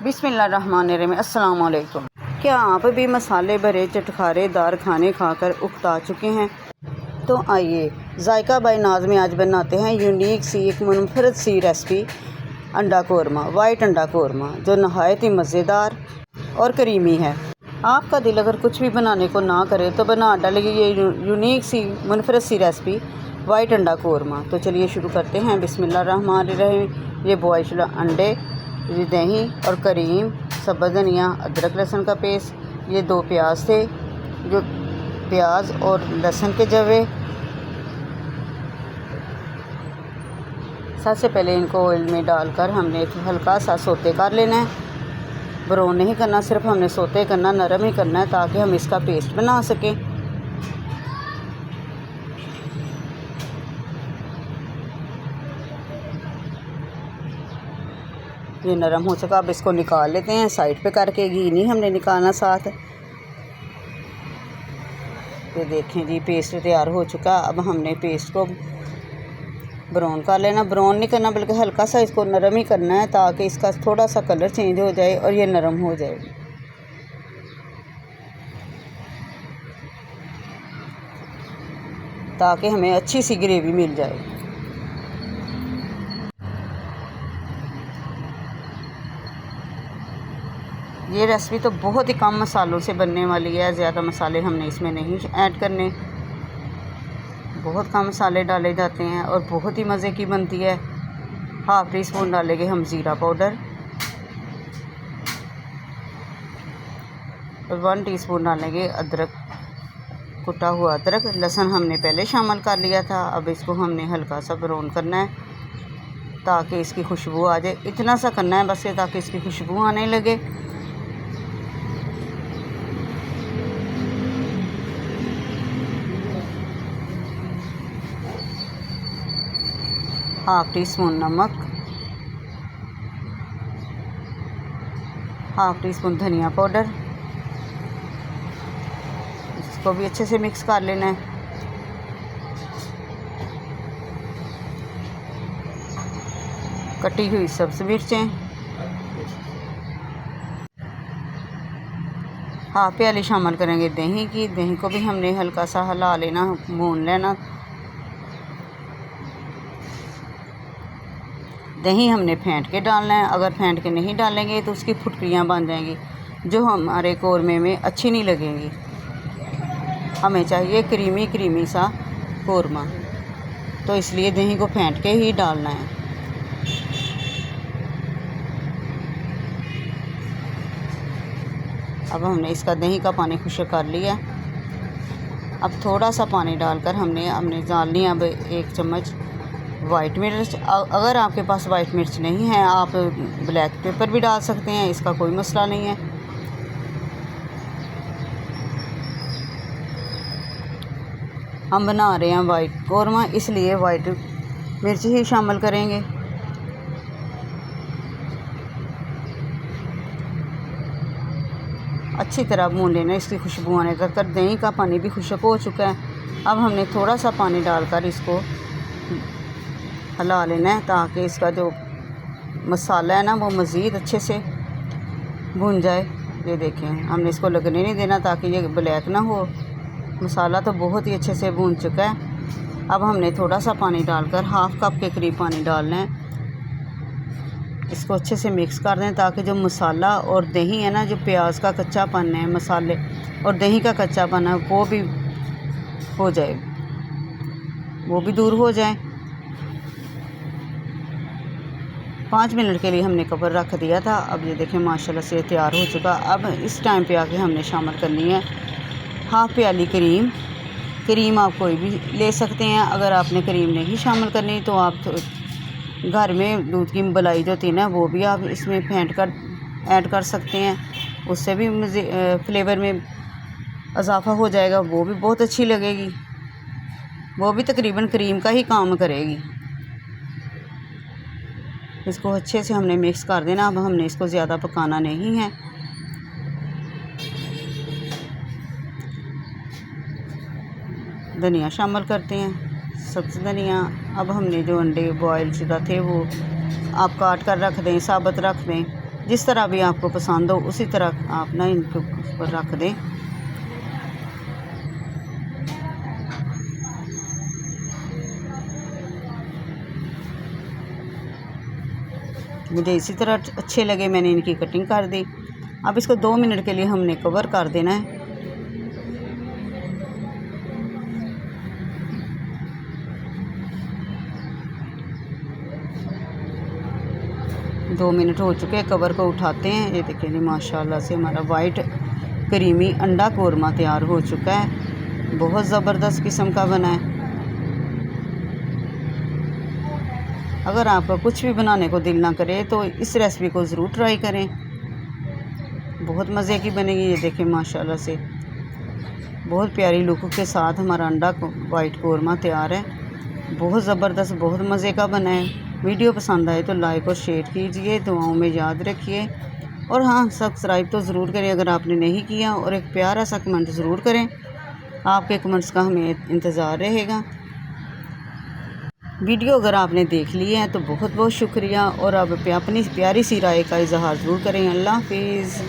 बिस्मिल्लाहिर्रहमानिर्रहीम। अस्सलाम वालेकुम। क्या आप भी मसाले भरे चटखारेदार खाने खाकर उकता चुके हैं? तो आइए जायका बाय नाज में आज बनाते हैं यूनिक सी एक मुनफरद सी रेसिपी अंडा कौरमा, वाइट अंडा कौरमा, जो नहायत ही मज़ेदार और करीमी है। आपका दिल अगर कुछ भी बनाने को ना करे तो बना डालिए ये यूनिक सी मुनफरद सी रेसिपी वाइट अंडा कौरमा। तो चलिए शुरू करते हैं। बिस्मिल्लाहिर्रहमानिर्रहीम। ये बॉइल्ड अंडे, ये दही और करीम, सब्ज़ धनिया, अदरक लहसुन का पेस्ट, ये 2 प्याज थे, जो प्याज और लहसुन के जवे। सबसे पहले इनको ऑयल में डालकर हमने हल्का सा सोते कर लेना है। ब्राउन नहीं करना, सिर्फ हमने सोते करना, नरम ही करना है ताकि हम इसका पेस्ट बना सकें। ये नरम हो चुका, अब इसको निकाल लेते हैं साइड पे करके। घी नहीं हमने निकालना साथ। ये देखें जी, पेस्ट तैयार हो चुका। अब हमने पेस्ट को ब्राउन कर लेना। ब्राउन नहीं करना बल्कि हल्का सा इसको नरम ही करना है ताकि इसका थोड़ा सा कलर चेंज हो जाए और ये नरम हो जाए, ताकि हमें अच्छी सी ग्रेवी मिल जाए। ये रेसिपी तो बहुत ही कम मसालों से बनने वाली है। ज़्यादा मसाले हमने इसमें नहीं ऐड करने, बहुत कम मसाले डाले जाते हैं और बहुत ही मज़े की बनती है। 1/2 टीस्पून डालेंगे हम ज़ीरा पाउडर और 1 टीस्पून डालेंगे अदरक, कुटा हुआ अदरक। लहसुन हमने पहले शामिल कर लिया था। अब इसको हमने हल्का सा ब्राउन करना है ताकि इसकी खुशबू आ जाए। इतना सा करना है बस, ताकि इसकी खुशबू आने लगे। हाफ टीस्पून नमक, 1/2 टीस्पून धनिया पाउडर। इसको भी अच्छे से मिक्स कर लेना है। कटी हुई सब्ज़ मिर्चें, 1/2 प्याली शामिल करेंगे दही की। दही को भी हमने हल्का सा हिला लेना, भून लेना। दही हमने फेंट के डालना है। अगर फेंट के नहीं डालेंगे तो उसकी फुटकियाँ बन जाएंगी, जो हमारे कौरमे में अच्छी नहीं लगेंगी। हमें चाहिए क्रीमी क्रीमी सा कौरमा, तो इसलिए दही को फेंट के ही डालना है। अब हमने इसका दही का पानी खुश्क कर लिया। अब थोड़ा सा पानी डालकर हमने डालनी अब 1 चम्मच वाइट मिर्च। अगर आपके पास वाइट मिर्च नहीं है, आप ब्लैक पेपर भी डाल सकते हैं, इसका कोई मसला नहीं है। हम बना रहे हैं वाइट कौरमा, इसलिए वाइट मिर्च ही शामिल करेंगे। अच्छी तरह भून लेना, इसकी खुशबू आने तक। दही का पानी भी खुश्क हो चुका है। अब हमने थोड़ा सा पानी डालकर इसको हिला लेना है ताकि इसका जो मसाला है ना वो मज़ीद अच्छे से भून जाए। ये देखें, हमने इसको लगने नहीं देना ताकि ये ब्लैक ना हो। मसाला तो बहुत ही अच्छे से भून चुका है। अब हमने थोड़ा सा पानी डालकर 1/2 कप के करीब पानी डालना है। इसको अच्छे से मिक्स कर दें ताकि जो मसाला और दही है ना, जो प्याज का कच्चापन है, मसाले और दही का कच्चापन है, वो भी हो जाए, वो भी दूर हो जाए। 5 मिनट के लिए हमने कवर रख दिया था। अब ये देखें माशाल्लाह से तैयार हो चुका। अब इस टाइम पे आके हमने शामिल करनी है 1/2 प्याली करीम। करीम आप कोई भी ले सकते हैं। अगर आपने करीम नहीं शामिल करनी तो आप घर में दूध की मलाई जो होती है ना, वो भी आप इसमें फेंट कर ऐड कर सकते हैं। उससे भी फ्लेवर में इजाफ़ा हो जाएगा, वो भी बहुत अच्छी लगेगी। वो भी तकरीबन करीम का ही काम करेगी। इसको अच्छे से हमने मिक्स कर देना। अब हमने इसको ज़्यादा पकाना नहीं है। धनिया शामिल करते हैं, सब्ज़ धनिया। अब हमने जो अंडे बॉयल शुदा थे वो आप काट कर रख दें, साबुत रख दें। जिस तरह भी आपको पसंद हो उसी तरह आप ना इनके ऊपर रख दें। मुझे इसी तरह अच्छे लगे, मैंने इनकी कटिंग कर दी। अब इसको 2 मिनट के लिए हमने कवर कर देना है। 2 मिनट हो चुके हैं, कवर को उठाते हैं। ये देखिए जी माशाल्लाह से हमारा वाइट क्रीमी अंडा कोरमा तैयार हो चुका है। बहुत ज़बरदस्त किस्म का बना है। अगर आपका कुछ भी बनाने को दिल ना करे तो इस रेसिपी को ज़रूर ट्राई करें, बहुत मज़े की बनेगी। ये देखें माशाल्लाह से बहुत प्यारी लुक के साथ हमारा अंडा वाइट कोरमा तैयार है। बहुत ज़बरदस्त, बहुत मज़े का बना है। वीडियो पसंद आए तो लाइक और शेयर कीजिए, दुआओं में याद रखिए। और हाँ, सब्सक्राइब तो ज़रूर करें अगर आपने नहीं किया, और एक प्यारा सा कमेंट ज़रूर करें। आपके कमेंट्स का हमें इंतज़ार रहेगा। वीडियो अगर आपने देख ली है तो बहुत बहुत शुक्रिया, और अब अपनी प्यारी सी राय का इजहार ज़रूर करें। अल्लाह हाफिज़।